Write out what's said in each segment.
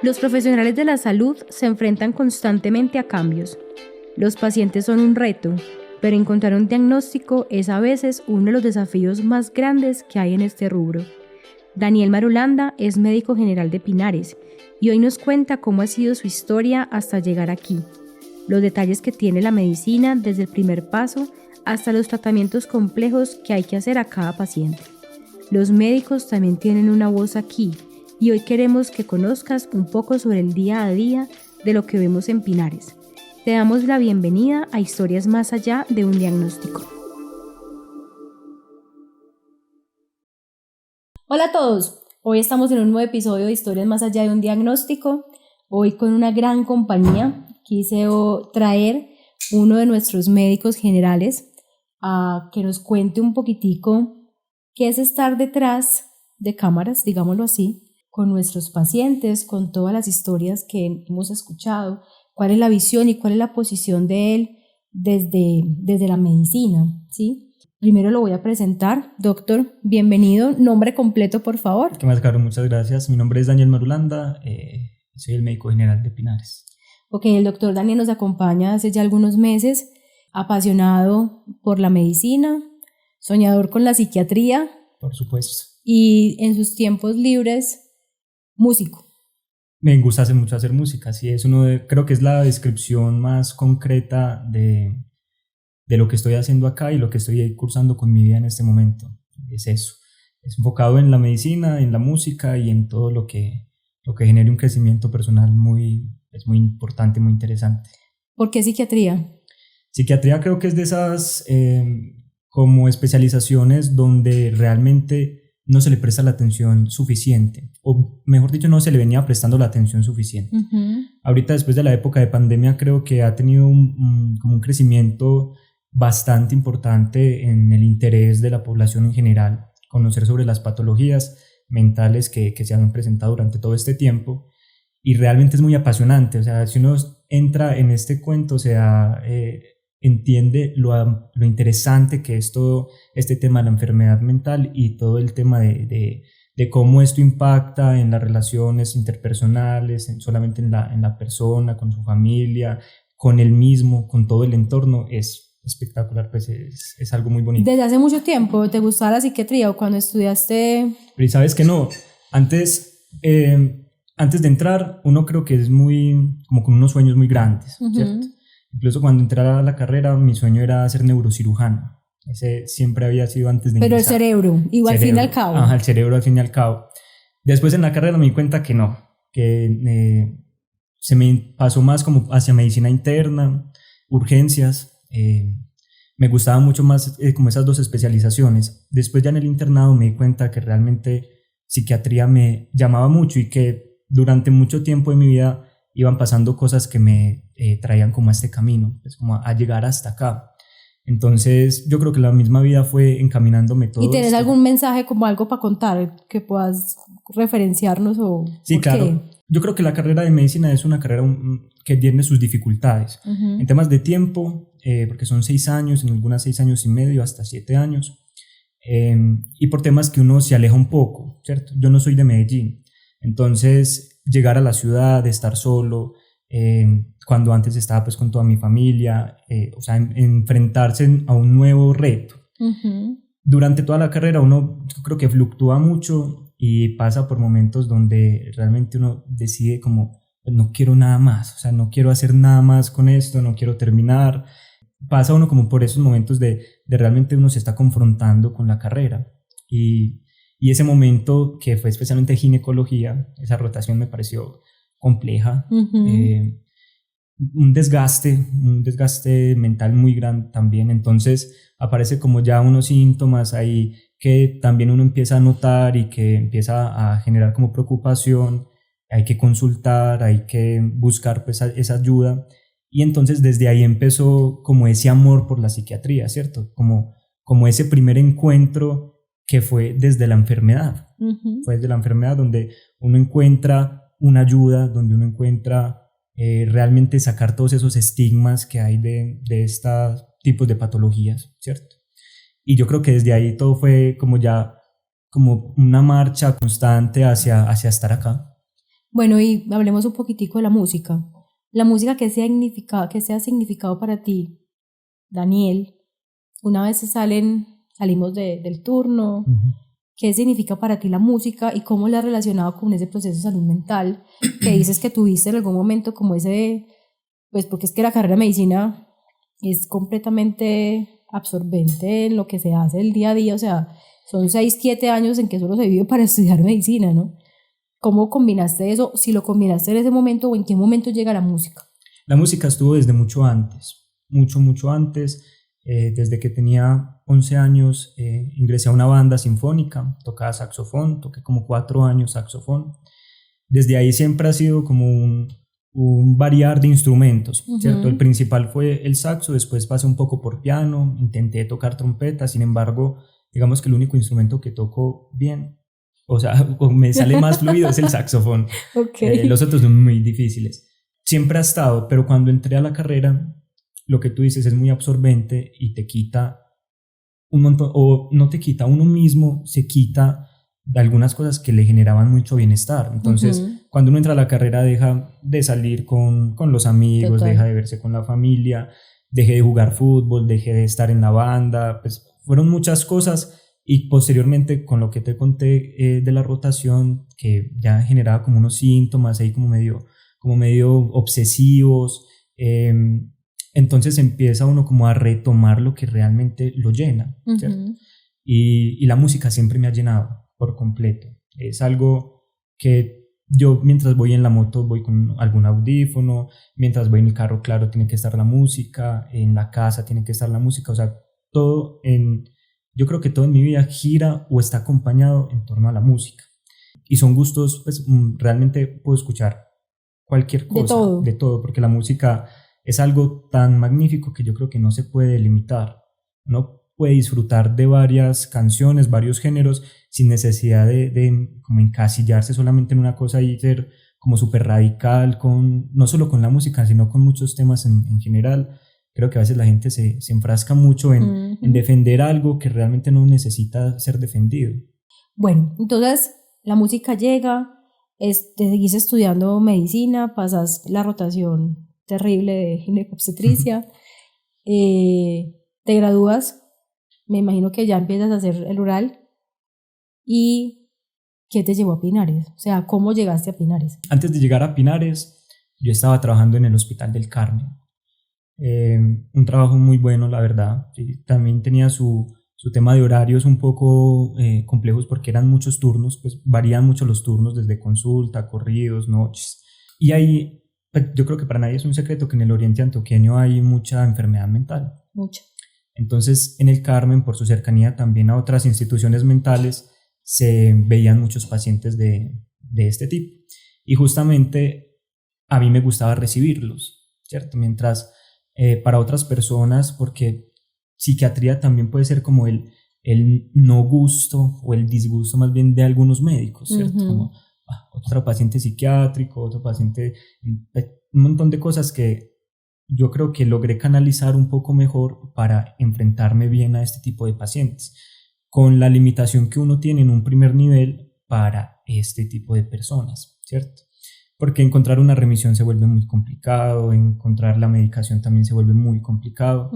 Los profesionales de la salud se enfrentan constantemente a cambios. Los pacientes son un reto, pero encontrar un diagnóstico es a veces uno de los desafíos más grandes que hay en este rubro. Daniel Marulanda es médico general de Pinares y hoy nos cuenta cómo ha sido su historia hasta llegar aquí, los detalles que tiene la medicina desde el primer paso hasta los tratamientos complejos que hay que hacer a cada paciente. Los médicos también tienen una voz aquí y hoy queremos que conozcas un poco sobre el día a día de lo que vemos en Pinares. Te damos la bienvenida a Historias más allá de un diagnóstico. Hola a todos, hoy estamos en un nuevo episodio de Historias más allá de un diagnóstico. Hoy con una gran compañía quise traer uno de nuestros médicos generales a que nos cuente un poquitico qué es estar detrás de cámaras, digámoslo así, con nuestros pacientes, con todas las historias que hemos escuchado, cuál es la visión y cuál es la posición de él desde la medicina, ¿sí? Primero lo voy a presentar. Doctor, bienvenido. Nombre completo, por favor. ¿Qué más, Caro? Muchas gracias. Mi nombre es Daniel Marulanda, soy el médico general de Pinares. Ok, el doctor Daniel nos acompaña hace ya algunos meses, apasionado por la medicina, soñador con la psiquiatría. Por supuesto. Y en sus tiempos libres, músico. Me gusta mucho hacer música, sí, creo que es la descripción más concreta de lo que estoy haciendo acá y lo que estoy cursando con mi vida en este momento. Es eso, es enfocado en la medicina, en la música y en todo lo que genere un crecimiento personal muy importante, muy interesante. ¿Por qué psiquiatría? Psiquiatría creo que es de esas como especializaciones donde realmente no se le presta la atención suficiente, o mejor dicho, no se le venía prestando la atención suficiente. Uh-huh. Ahorita, después de la época de pandemia, creo que ha tenido como un crecimiento bastante importante en el interés de la población en general, conocer sobre las patologías mentales que se han presentado durante todo este tiempo, y realmente es muy apasionante. O sea, si uno entra en este cuento, o sea, entiende lo interesante que es todo este tema de la enfermedad mental y todo el tema de cómo esto impacta en las relaciones interpersonales, solamente en la persona, con su familia, con él mismo, con todo el entorno. Es espectacular, pues es algo muy bonito. ¿Desde hace mucho tiempo te gustaba la psiquiatría o cuando estudiaste? Pero sabes que no, antes de entrar uno creo que es como con unos sueños muy grandes, uh-huh. ¿Cierto? Incluso cuando entré a la carrera, mi sueño era ser neurocirujano. Ese siempre había sido antes de Pero ingresar. el cerebro, igual al fin y al cabo. Ajá, el cerebro al fin y al cabo. Después en la carrera me di cuenta que no, que se me pasó más como hacia medicina interna, urgencias. Me gustaba mucho más como esas dos especializaciones. Después ya en el internado me di cuenta que realmente psiquiatría me llamaba mucho y que durante mucho tiempo de mi vida iban pasando cosas que me traían como a este camino, pues como a llegar hasta acá. Entonces yo creo que la misma vida fue encaminándome todo. ¿Y tienes algún mensaje como algo para contar que puedas referenciarnos o sí, claro. ¿Qué? Yo creo que la carrera de medicina es una carrera que tiene sus dificultades. Uh-huh. En temas de tiempo, porque son 6 años, en algunas 6 años y medio, hasta 7 años. Y por temas que uno se aleja un poco, ¿cierto? Yo no soy de Medellín. Entonces, llegar a la ciudad, estar solo, cuando antes estaba pues con toda mi familia, o sea, enfrentarse a un nuevo reto. Uh-huh. Durante toda la carrera uno creo que fluctúa mucho y pasa por momentos donde realmente uno decide como, no quiero nada más, o sea, no quiero hacer nada más con esto, no quiero terminar. Pasa uno como por esos momentos de realmente uno se está confrontando con la carrera. Y ese momento que fue especialmente ginecología, esa rotación me pareció compleja, uh-huh. Un desgaste mental muy grande también. Entonces aparece como ya unos síntomas ahí que también uno empieza a notar y que empieza a generar como preocupación. Hay que consultar, hay que buscar pues esa ayuda, y entonces desde ahí empezó como ese amor por la psiquiatría, ¿cierto? Como ese primer encuentro que fue desde la enfermedad. Uh-huh. Fue desde la enfermedad donde uno encuentra una ayuda, donde uno encuentra realmente sacar todos esos estigmas que hay de estos tipos de patologías, ¿cierto? Y yo creo que desde ahí todo fue como ya como una marcha constante hacia estar acá. Bueno, y hablemos un poquitico de la música. La música que sea significado para ti, Daniel, una vez salimos del turno, ¿qué significa para ti la música y cómo la has relacionado con ese proceso de salud mental que dices que tuviste en algún momento como ese, pues porque es que la carrera de medicina es completamente absorbente en lo que se hace el día a día, o sea, son 6, 7 años en que solo se vive para estudiar medicina, ¿no? ¿Cómo combinaste eso? Si lo combinaste en ese momento o en qué momento llega la música. La música estuvo desde mucho antes, mucho antes. Desde que tenía 11 años ingresé a una banda sinfónica, tocaba saxofón, toqué como 4 años saxofón. Desde ahí siempre ha sido como un variar de instrumentos, ¿cierto? El principal fue el saxo, después pasé un poco por piano, intenté tocar trompeta, sin embargo, digamos que el único instrumento que toco bien, o sea, o me sale más fluido es el saxofón. Okay. Los otros son muy difíciles. Siempre ha estado, pero cuando entré a la carrera, lo que tú dices es muy absorbente y te quita un montón, o no te quita, uno mismo se quita de algunas cosas que le generaban mucho bienestar. Entonces, cuando uno entra a la carrera, deja de salir con los amigos, Total. deja de verse con la familia, dejé de jugar fútbol, dejé de estar en la banda, pues fueron muchas cosas. Y posteriormente, con lo que te conté de la rotación, que ya generaba como unos síntomas ahí como medio obsesivos, entonces empieza uno como a retomar lo que realmente lo llena, ¿cierto? Y la música siempre me ha llenado por completo. Es algo que yo mientras voy en la moto voy con algún audífono, mientras voy en el carro, claro, tiene que estar la música, en la casa tiene que estar la música, o sea, yo creo que todo en mi vida gira o está acompañado en torno a la música. Y son gustos, pues realmente puedo escuchar cualquier cosa, de todo, porque la música es algo tan magnífico que yo creo que no se puede limitar. Uno puede disfrutar de varias canciones, varios géneros, sin necesidad de como encasillarse solamente en una cosa y ser como súper radical, no solo con la música, sino con muchos temas en general. Creo que a veces la gente se enfrasca mucho en defender algo que realmente no necesita ser defendido. Bueno, entonces la música llega, te seguís estudiando medicina, pasas la rotación terrible de ginecobstetricia, te gradúas, me imagino que ya empiezas a hacer el rural. ¿Y qué te llevó a Pinares? O sea, ¿cómo llegaste a Pinares? Antes de llegar a Pinares, yo estaba trabajando en el Hospital del Carmen. Un trabajo muy bueno, la verdad. Sí, también tenía su tema de horarios un poco complejos porque eran muchos turnos, pues varían mucho los turnos desde consulta, corridos, noches. Y ahí, pues, yo creo que para nadie es un secreto que en el oriente antioqueño hay mucha enfermedad mental. Mucha. Entonces, en el Carmen, por su cercanía también a otras instituciones mentales, se veían muchos pacientes de este tipo. Y justamente a mí me gustaba recibirlos, ¿cierto? Mientras para otras personas, porque psiquiatría también puede ser como el no gusto o el disgusto más bien de algunos médicos, ¿cierto? Como otro paciente psiquiátrico, otro paciente, un montón de cosas que yo creo que logré canalizar un poco mejor para enfrentarme bien a este tipo de pacientes, con la limitación que uno tiene en un primer nivel para este tipo de personas, ¿cierto? Porque encontrar una remisión se vuelve muy complicado, encontrar la medicación también se vuelve muy complicado.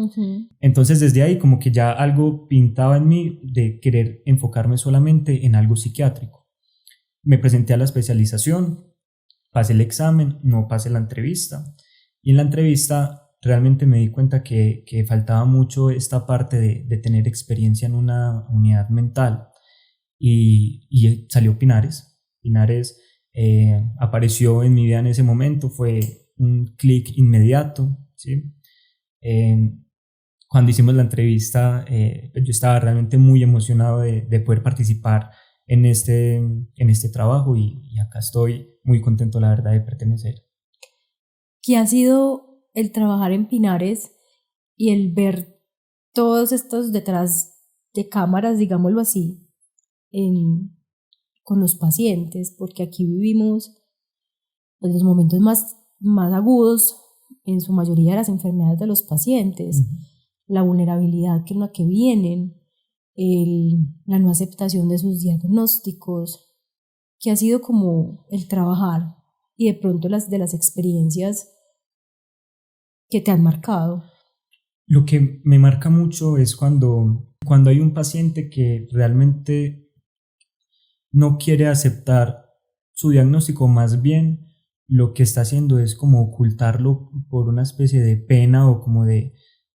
Entonces desde ahí como que ya algo pintaba en mí de querer enfocarme solamente en algo psiquiátrico. Me presenté a la especialización, pasé el examen, no pasé la entrevista. Y en la entrevista realmente me di cuenta que faltaba mucho esta parte de tener experiencia en una unidad mental. Y salió Pinares. Pinares apareció en mi vida en ese momento, fue un clic inmediato, ¿sí? Cuando hicimos la entrevista, yo estaba realmente muy emocionado de poder participar en este trabajo y acá estoy muy contento, la verdad, de pertenecer. ¿Qué ha sido el trabajar en Pinares y el ver todos estos detrás de cámaras, digámoslo así, con los pacientes? Porque aquí vivimos pues, los momentos más agudos, en su mayoría, las enfermedades de los pacientes, la vulnerabilidad con la que vienen, la no aceptación de sus diagnósticos, que ha sido como el trabajar y de pronto de las experiencias que te han marcado. Lo que me marca mucho es cuando hay un paciente que realmente no quiere aceptar su diagnóstico, más bien lo que está haciendo es como ocultarlo por una especie de pena o como de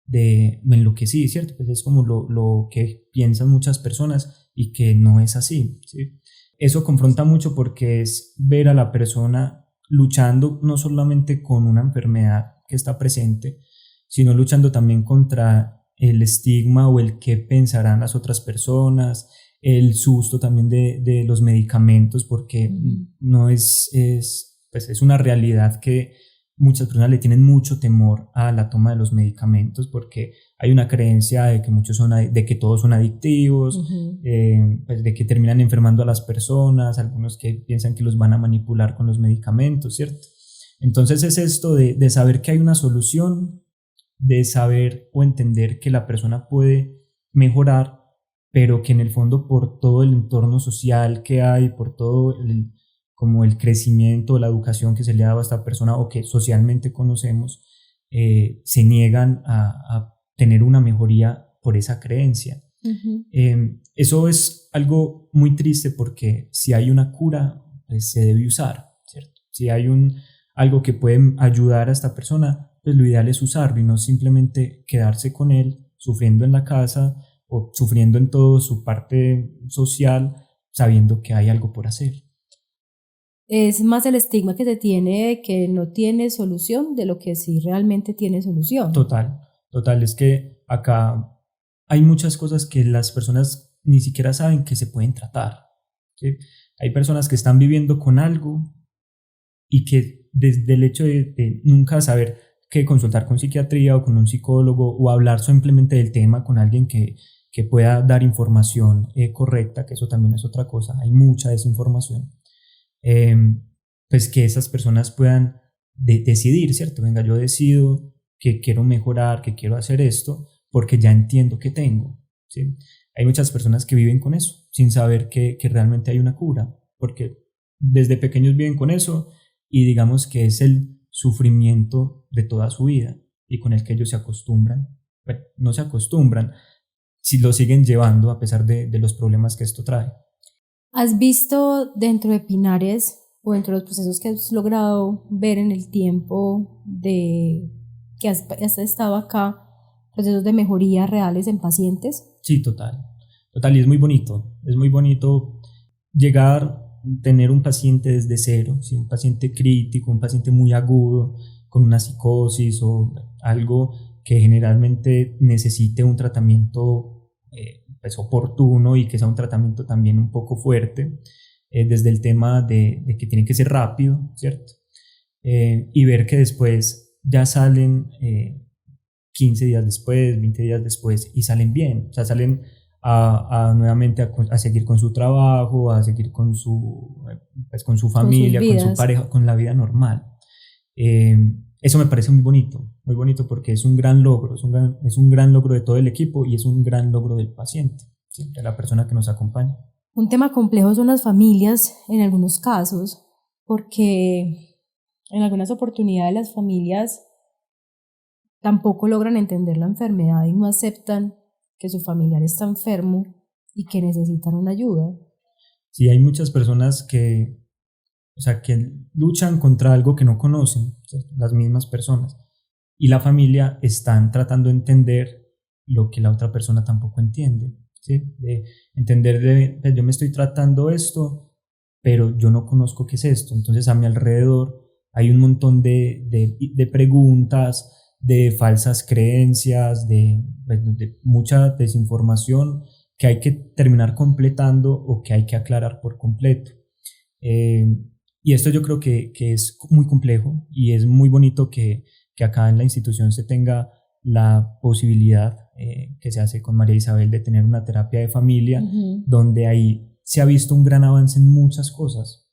me enloquecí, ¿cierto? Pues es como lo que piensan muchas personas y que no es así, ¿sí? Eso confronta mucho porque es ver a la persona luchando no solamente con una enfermedad que está presente, sino luchando también contra el estigma o el qué pensarán las otras personas, el susto también de los medicamentos, porque no pues es una realidad que muchas personas le tienen mucho temor a la toma de los medicamentos porque hay una creencia de que de que todos son adictivos, pues de que terminan enfermando a las personas, algunos que piensan que los van a manipular con los medicamentos, ¿cierto? Entonces es esto de saber que hay una solución, de saber o entender que la persona puede mejorar, pero que en el fondo por todo el entorno social que hay, por todo como el crecimiento, la educación que se le ha dado a esta persona o que socialmente conocemos, se niegan a tener una mejoría por esa creencia. Eso es algo muy triste porque si hay una cura, pues se debe usar, ¿cierto? Si hay algo que puede ayudar a esta persona, pues lo ideal es usarlo y no simplemente quedarse con él sufriendo en la casa o sufriendo en toda su parte social sabiendo que hay algo por hacer. Es más el estigma que se tiene de que no tiene solución de lo que sí realmente tiene solución. Total, es que acá hay muchas cosas que las personas ni siquiera saben que se pueden tratar, ¿sí? Hay personas que están viviendo con algo y que desde el hecho de nunca saber que consultar con psiquiatría o con un psicólogo o hablar simplemente del tema con alguien que pueda dar información correcta, que eso también es otra cosa, hay mucha desinformación, pues que esas personas puedan decidir, ¿cierto? Venga, yo decido que quiero mejorar, que quiero hacer esto, porque ya entiendo que tengo, ¿sí? Hay muchas personas que viven con eso, sin saber que realmente hay una cura, porque desde pequeños viven con eso y digamos que es el sufrimiento de toda su vida y con el que ellos se acostumbran. Bueno, no se acostumbran, si lo siguen llevando a pesar de los problemas que esto trae. ¿Has visto dentro de Pinares o dentro de los procesos que has logrado ver en el tiempo de que has estado acá, procesos de mejoría reales en pacientes? Sí, total, y es muy bonito llegar, tener un paciente desde cero, ¿sí? Un paciente crítico, un paciente muy agudo, con una psicosis o algo que generalmente necesite un tratamiento pues oportuno y que sea un tratamiento también un poco fuerte, desde el tema de que tiene que ser rápido, ¿cierto? Y ver que después ya salen 15 días después, 20 días después y salen bien, o sea, salen nuevamente a seguir con su trabajo, a seguir con su familia, con su pareja, con la vida normal. Eso me parece muy bonito porque es un gran logro, es un gran logro de todo el equipo y es un gran logro del paciente, ¿sí? De la persona que nos acompaña. Un tema complejo son las familias en algunos casos, porque en algunas oportunidades las familias tampoco logran entender la enfermedad y no aceptan que su familiar está enfermo y que necesitan una ayuda. Sí, hay muchas personas que luchan contra algo que no conocen, ¿cierto? Las mismas personas. Y la familia están tratando de entender lo que la otra persona tampoco entiende, ¿sí? De entender pues yo me estoy tratando esto, pero yo no conozco qué es esto. Entonces a mi alrededor hay un montón de preguntas, de falsas creencias, de mucha desinformación que hay que terminar completando o que hay que aclarar por completo. Y esto yo creo que es muy complejo y es muy bonito que acá en la institución se tenga la posibilidad que se hace con María Isabel de tener una terapia de familia, donde ahí se ha visto un gran avance en muchas cosas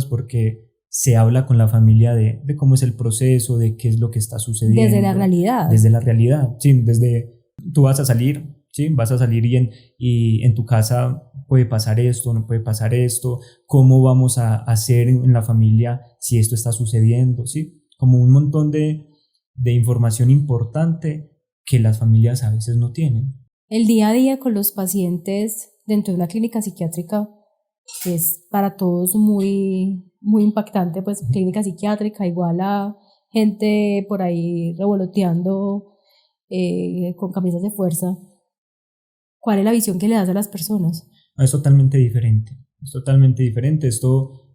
porque se habla con la familia de cómo es el proceso, de qué es lo que está sucediendo. Desde la realidad. Desde la realidad, sí, desde tú vas a salir, ¿sí? Vas a salir y en tu casa puede pasar esto, no puede pasar esto, cómo vamos a hacer en la familia si esto está sucediendo, ¿sí? Como un montón de información importante que las familias a veces no tienen. El día a día con los pacientes dentro de una clínica psiquiátrica es para todos muy, muy impactante, pues clínica psiquiátrica igual a gente por ahí revoloteando con camisas de fuerza. ¿Cuál es la visión que le das a las personas? Es totalmente diferente, es totalmente diferente. Esto,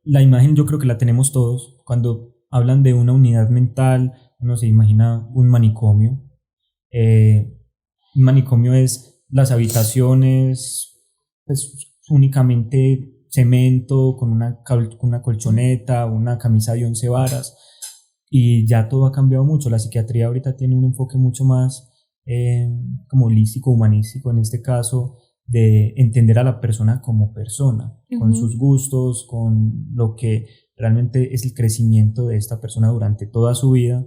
la imagen yo creo que la tenemos todos. Cuando hablan de una unidad mental, uno se imagina un manicomio. Un manicomio es las habitaciones, pues únicamente cemento, con una colchoneta, una camisa de 11 varas, y ya todo ha cambiado mucho. La psiquiatría ahorita tiene un enfoque mucho más como holístico, humanístico, en este caso, de entender a la persona como persona, con sus gustos, con lo que realmente es el crecimiento de esta persona durante toda su vida,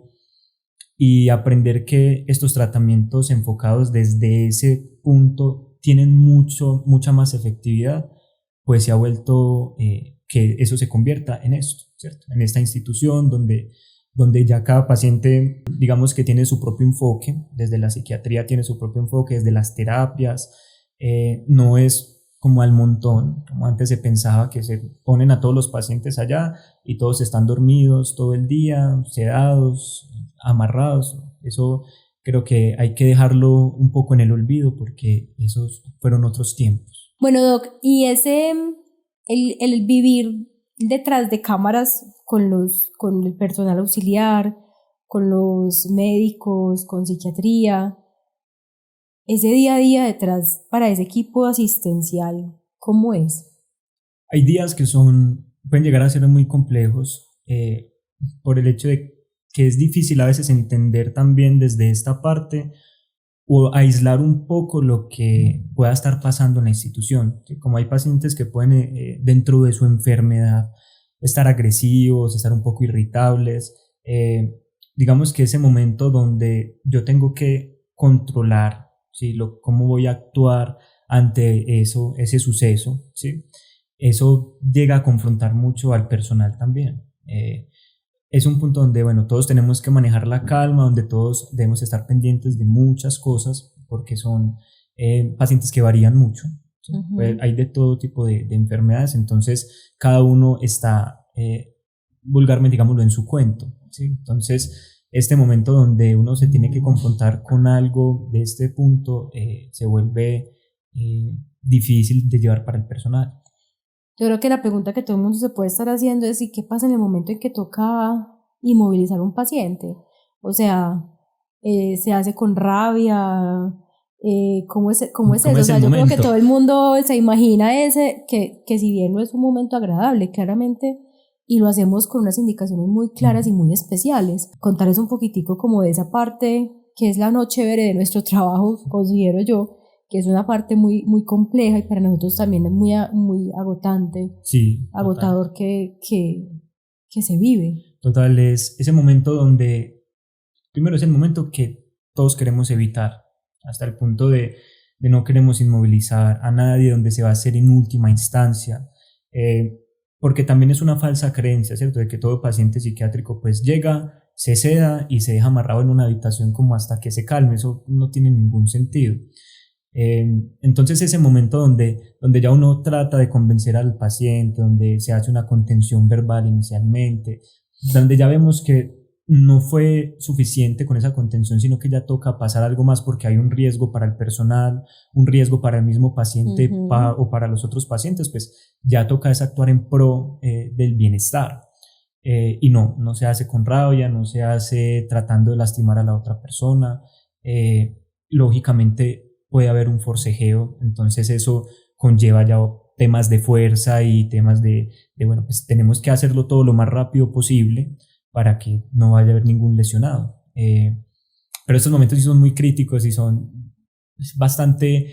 y aprender que estos tratamientos enfocados desde ese punto tienen mucha más efectividad, pues se ha vuelto que eso se convierta en esto, ¿cierto? En esta institución donde ya cada paciente, digamos que tiene su propio enfoque, desde la psiquiatría tiene su propio enfoque, desde las terapias, no es como al montón, como antes se pensaba, que se ponen a todos los pacientes allá y todos están dormidos todo el día, sedados, amarrados. Eso creo que hay que dejarlo un poco en el olvido, porque esos fueron otros tiempos. Bueno, Doc, y el vivir detrás de cámaras con el personal auxiliar, con los médicos, con psiquiatría, ese día a día detrás para ese equipo asistencial, ¿cómo es? Hay días que pueden llegar a ser muy complejos, por el hecho de que es difícil a veces entender también desde esta parte, o aislar un poco lo que pueda estar pasando en la institución, ¿sí? Como hay pacientes que pueden, dentro de su enfermedad, estar agresivos, estar un poco irritables, digamos que ese momento donde yo tengo que controlar, ¿sí? Cómo voy a actuar ante ese suceso, ¿sí? Eso llega a confrontar mucho al personal también. Es un punto donde, bueno, todos tenemos que manejar la calma, donde todos debemos estar pendientes de muchas cosas, porque son pacientes que varían mucho, ¿sí? Hay de todo tipo de enfermedades, entonces cada uno está vulgarmente, digámoslo, en su cuento, ¿sí? Entonces, este momento donde uno se tiene que confrontar con algo de este punto se vuelve difícil de llevar para el personal. Yo creo que la pregunta que todo el mundo se puede estar haciendo es: ¿y qué pasa en el momento en que toca inmovilizar a un paciente? O sea, ¿se hace con rabia? ¿Cómo es eso? O sea, yo creo que todo el mundo se imagina que si bien no es un momento agradable, claramente, y lo hacemos con unas indicaciones muy claras y muy especiales. Contarles un poquitico como de esa parte que es la no chévere de nuestro trabajo, considero yo, que es una parte muy, muy compleja y para nosotros también es muy, muy agotante, sí, agotador que se vive. Total, es ese momento donde, primero es el momento que todos queremos evitar, hasta el punto de no queremos inmovilizar a nadie, donde se va a hacer en última instancia, porque también es una falsa creencia, ¿cierto?, de que todo paciente psiquiátrico pues llega, se seda y se deja amarrado en una habitación como hasta que se calme. Eso no tiene ningún sentido. Entonces ese momento donde ya uno trata de convencer al paciente, donde se hace una contención verbal inicialmente, donde ya vemos que no fue suficiente con esa contención, sino que ya toca pasar algo más porque hay un riesgo para el personal, un riesgo para el mismo paciente o para los otros pacientes, pues ya toca es actuar en pro del bienestar. Y no se hace con rabia, no se hace tratando de lastimar a la otra persona. Lógicamente puede haber un forcejeo, entonces eso conlleva ya temas de fuerza y temas de bueno, pues tenemos que hacerlo todo lo más rápido posible para que no vaya a haber ningún lesionado. Pero estos momentos sí son muy críticos y es bastante,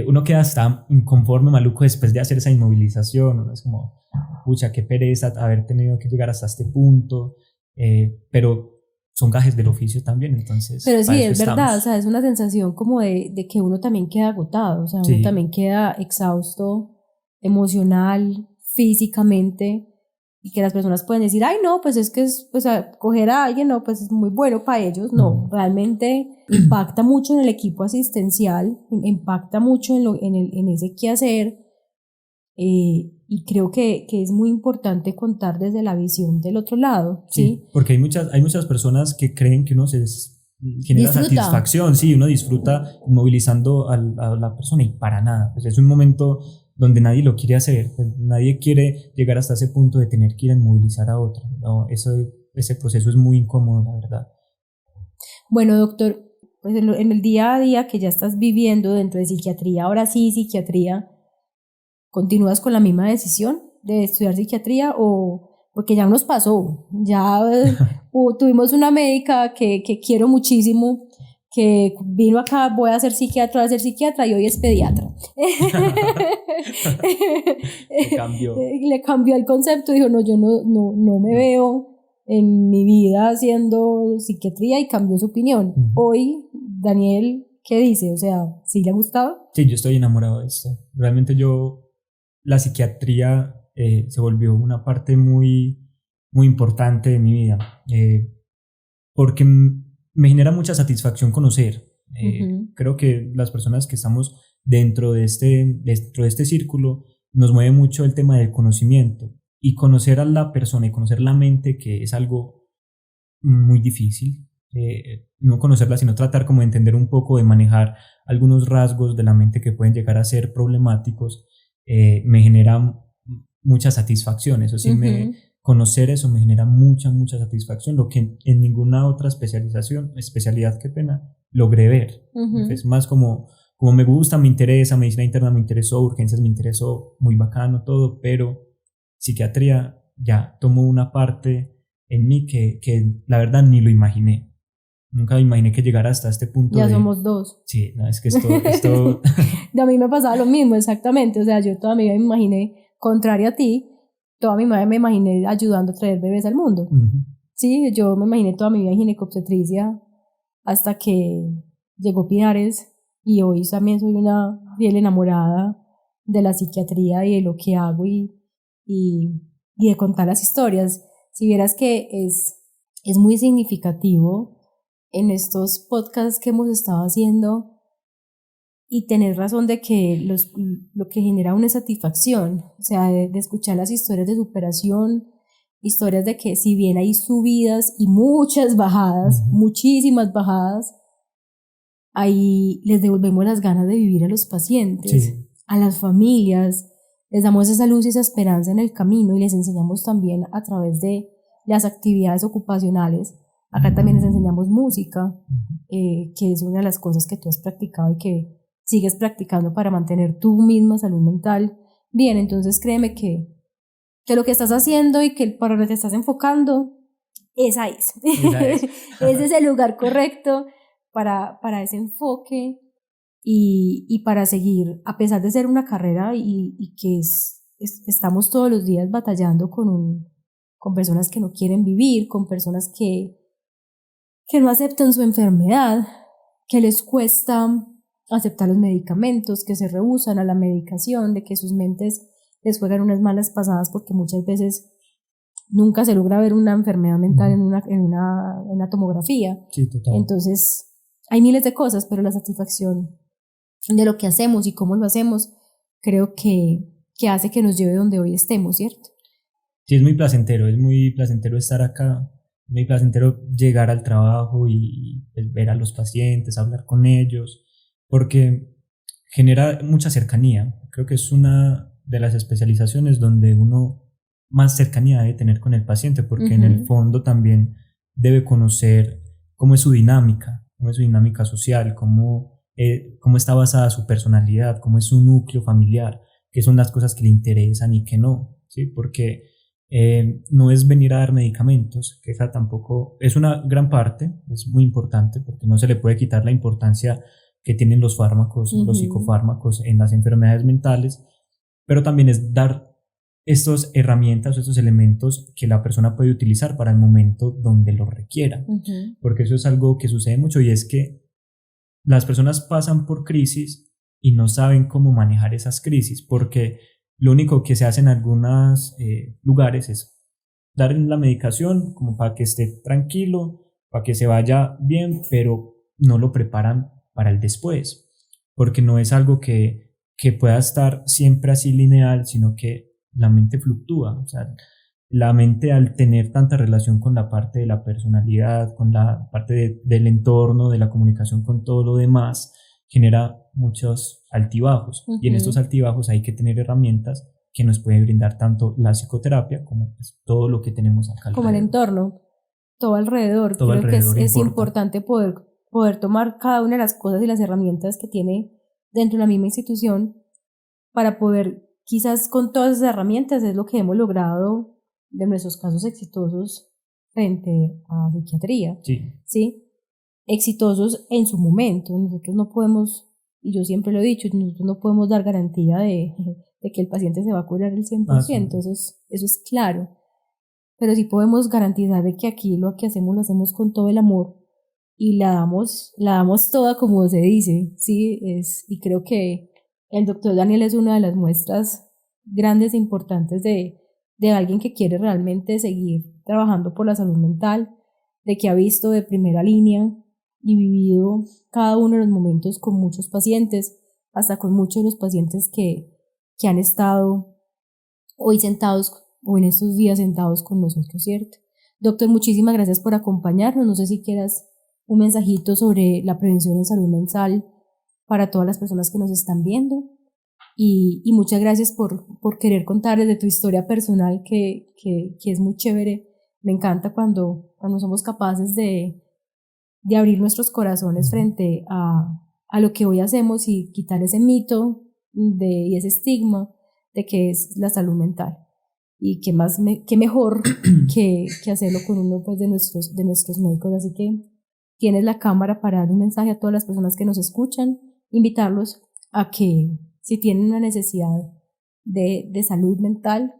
uno queda hasta inconforme, maluco, después de hacer esa inmovilización. Uno es como, pucha, qué pereza haber tenido que llegar hasta este punto, pero son gajes del oficio también, entonces pero sí, para eso es verdad, estamos. o sea, es una sensación como de que uno también queda agotado, o sea, uno Sí, también queda exhausto emocional, físicamente, y que las personas pueden decir, ay, no, pues es que es, pues, coger a alguien, no, pues es muy bueno para ellos. No, realmente impacta mucho en el equipo asistencial, impacta mucho en ese quehacer, y creo que es muy importante contar desde la visión del otro lado, ¿sí? sí, porque hay muchas personas que creen que uno genera Disfruta. satisfacción, sí, uno disfruta movilizando a la persona y para nada, pues es un momento donde nadie lo quiere hacer, pues nadie quiere llegar hasta ese punto de tener que ir a movilizar a otro, ¿no? Ese proceso es muy incómodo, la verdad. Bueno, doctor, pues en el día a día que ya estás viviendo dentro de psiquiatría, ahora sí, psiquiatría, ¿continúas con la misma decisión de estudiar psiquiatría o porque ya nos pasó? Ya tuvimos una médica que quiero muchísimo, que vino acá, voy a ser psiquiatra y hoy es pediatra. Cambió. Le cambió el concepto, dijo, no, yo no me veo en mi vida haciendo psiquiatría, y cambió su opinión. Hoy, Daniel, ¿qué dice? O sea, ¿sí le ha gustado? Sí, yo estoy enamorado de esto. Realmente la psiquiatría se volvió una parte muy, muy importante de mi vida, porque me genera mucha satisfacción conocer. Creo que las personas que estamos dentro de este círculo nos mueve mucho el tema del conocimiento, y conocer a la persona y conocer la mente, que es algo muy difícil. No conocerla, sino tratar como de entender un poco, de manejar algunos rasgos de la mente que pueden llegar a ser problemáticos, me genera mucha satisfacción. Eso sí, conocer eso me genera mucha, mucha satisfacción, lo que en ninguna otra especialidad, qué pena, logré ver. Es más como me gusta, me interesa, medicina interna me interesó, urgencias me interesó, muy bacano todo, pero psiquiatría ya tomó una parte en mí que la verdad ni lo imaginé. Nunca me imaginé que llegara hasta este punto. Ya somos dos. Sí, no, es que esto... A mí me pasaba lo mismo, exactamente. O sea, yo toda mi vida me imaginé, contrario a ti, toda mi vida me imaginé ayudando a traer bebés al mundo. Sí, yo me imaginé toda mi vida en ginecobstetricia hasta que llegó Pinares, y hoy también soy una fiel enamorada de la psiquiatría y de lo que hago y de contar las historias. Si vieras que es muy significativo en estos podcasts que hemos estado haciendo, y tener razón de que lo que genera una satisfacción, o sea, de escuchar las historias de superación, historias de que si bien hay subidas y muchas bajadas, muchísimas bajadas, ahí les devolvemos las ganas de vivir a los pacientes, a las familias, les damos esa luz y esa esperanza en el camino, y les enseñamos también a través de las actividades ocupacionales. Acá también les enseñamos música, que es una de las cosas que tú has practicado y que sigues practicando para mantener tu misma salud mental bien. Entonces créeme que lo que estás haciendo y que para lo que te estás enfocando, esa es. Ese es el lugar correcto para ese enfoque y para seguir, a pesar de ser una carrera y que estamos todos los días batallando con personas que no quieren vivir, con personas que no aceptan su enfermedad, que les cuesta aceptar los medicamentos, que se rehúsan a la medicación, de que sus mentes les juegan unas malas pasadas porque muchas veces nunca se logra ver una enfermedad mental en una tomografía. Sí, total. Entonces hay miles de cosas, pero la satisfacción de lo que hacemos y cómo lo hacemos creo que hace que nos lleve donde hoy estemos, ¿cierto? Sí, es muy placentero estar acá, muy placentero llegar al trabajo y pues, ver a los pacientes, hablar con ellos, porque genera mucha cercanía. Creo que es una de las especializaciones donde uno más cercanía debe tener con el paciente, porque en el fondo también debe conocer cómo es su dinámica social, cómo está basada su personalidad, cómo es su núcleo familiar, qué son las cosas que le interesan y qué no, ¿sí? Porque no es venir a dar medicamentos, que esa tampoco es una gran parte, es muy importante, porque no se le puede quitar la importancia que tienen los fármacos, los psicofármacos en las enfermedades mentales, pero también es dar estas herramientas o estos elementos que la persona puede utilizar para el momento donde lo requiera. Porque eso es algo que sucede mucho, y es que las personas pasan por crisis y no saben cómo manejar esas crisis, porque lo único que se hace en algunos lugares es dar la medicación como para que esté tranquilo, para que se vaya bien, pero no lo preparan para el después, porque no es algo que pueda estar siempre así lineal, sino que la mente fluctúa. O sea, la mente, al tener tanta relación con la parte de la personalidad, con la parte del entorno, de la comunicación con todo lo demás, genera muchos altibajos. Y en estos altibajos hay que tener herramientas que nos puede brindar tanto la psicoterapia como pues todo lo que tenemos acá alrededor. Como el entorno, todo alrededor. Todo Creo alrededor que es importante poder tomar cada una de las cosas y las herramientas que tiene dentro de la misma institución para poder, quizás con todas esas herramientas es lo que hemos logrado de nuestros casos exitosos frente a psiquiatría. ¿Sí? Exitosos en su momento. Nosotros no podemos, y yo siempre lo he dicho, nosotros no podemos dar garantía de que el paciente se va a curar el 100%, eso es claro, pero sí podemos garantizar de que aquí lo que hacemos lo hacemos con todo el amor y la damos toda, como se dice, ¿sí? Y creo que el doctor Daniel es una de las muestras grandes e importantes de alguien que quiere realmente seguir trabajando por la salud mental, de que ha visto de primera línea y vivido cada uno de los momentos con muchos pacientes, hasta con muchos de los pacientes que han estado hoy sentados o en estos días sentados con nosotros, ¿cierto? Doctor, muchísimas gracias por acompañarnos. No sé si quieras un mensajito sobre la prevención en salud mental para todas las personas que nos están viendo. Y muchas gracias por querer contar de tu historia personal, que es muy chévere. Me encanta cuando somos capaces de abrir nuestros corazones frente a lo que hoy hacemos y quitar ese mito y ese estigma de que es la salud mental. Y qué mejor que hacerlo con uno pues, de nuestros médicos. Así que tienes la cámara para dar un mensaje a todas las personas que nos escuchan, invitarlos a que si tienen una necesidad de salud mental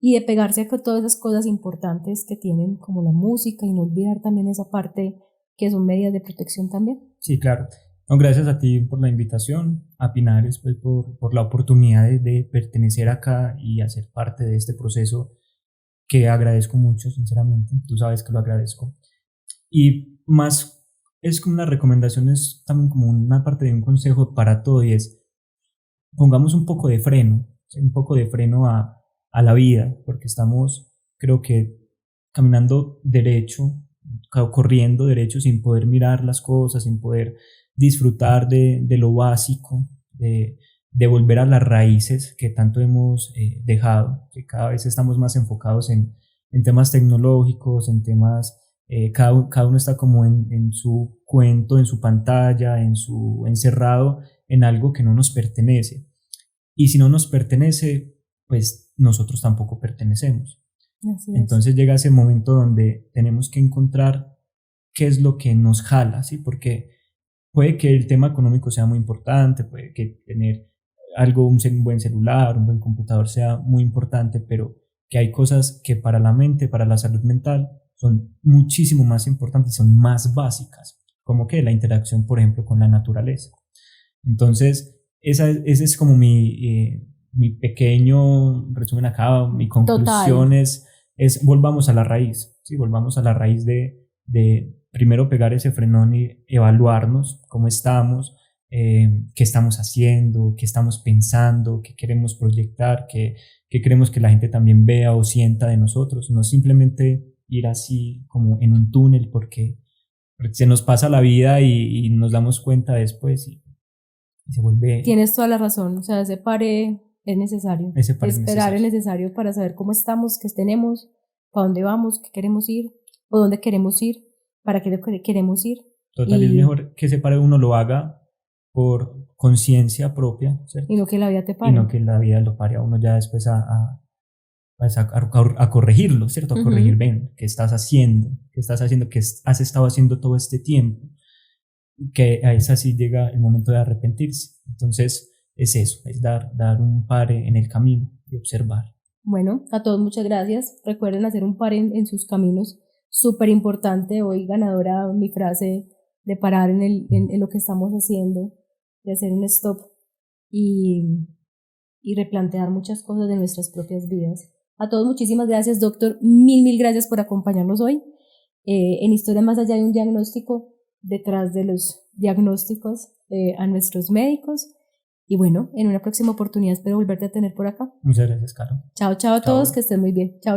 y de pegarse a todas esas cosas importantes que tienen, como la música, y no olvidar también esa parte que son medidas de protección también. Sí, claro. No, gracias a ti por la invitación, a Pinares, pues, por la oportunidad de pertenecer acá y hacer parte de este proceso que agradezco mucho, sinceramente. Tú sabes que lo agradezco. Y más es como una recomendación, es también como una parte de un consejo para todo, y es: pongamos un poco de freno, ¿sí? Un poco de freno a la vida, porque estamos, creo que, caminando derecho, corriendo derecho, sin poder mirar las cosas, sin poder disfrutar de lo básico, de volver a las raíces que tanto hemos dejado, que cada vez estamos más enfocados en temas tecnológicos, en temas, cada uno está como en su cuento, en su pantalla, encerrado en algo que no nos pertenece. Y si no nos pertenece, pues nosotros tampoco pertenecemos. Entonces llega ese momento donde tenemos que encontrar qué es lo que nos jala, ¿sí? Porque puede que el tema económico sea muy importante, puede que tener un buen celular, un buen computador sea muy importante, pero que hay cosas que para la mente, para la salud mental, son muchísimo más importantes y son más básicas, como que la interacción, por ejemplo, con la naturaleza. Entonces, ese es como mi pequeño resumen acá. Mi conclusión es volvamos a la raíz, ¿sí? Volvamos a la raíz de primero pegar ese frenón y evaluarnos cómo estamos, qué estamos haciendo, qué estamos pensando, qué queremos proyectar, qué queremos que la gente también vea o sienta de nosotros. No simplemente ir así como en un túnel porque se nos pasa la vida y nos damos cuenta después y se vuelve... Tienes toda la razón, o sea, ese pare es necesario. Esperar es necesario para saber cómo estamos, qué tenemos, para dónde vamos, qué queremos ir o dónde queremos ir, para qué queremos ir. Total, es mejor que ese pare uno lo haga por conciencia propia, ¿cierto? Y no que la vida te pare. Y no que la vida lo pare a uno ya después a corregirlo, ¿cierto? A corregir, ven, ¿qué estás haciendo? ¿Qué has estado haciendo todo este tiempo? Que a esa sí llega el momento de arrepentirse. Entonces es eso, es dar un pare en el camino y observar. Bueno, a todos muchas gracias. Recuerden hacer un par en sus caminos. Súper importante. Hoy ganadora mi frase de parar en lo que estamos haciendo, de hacer un stop y replantear muchas cosas de nuestras propias vidas. A todos muchísimas gracias, doctor. Mil gracias por acompañarnos hoy. En Historia Más Allá de un Diagnóstico, detrás de los diagnósticos a nuestros médicos. Y bueno, en una próxima oportunidad espero volverte a tener por acá. Muchas gracias, Caro. Chao a Chao. todos, que estén muy bien. Chao.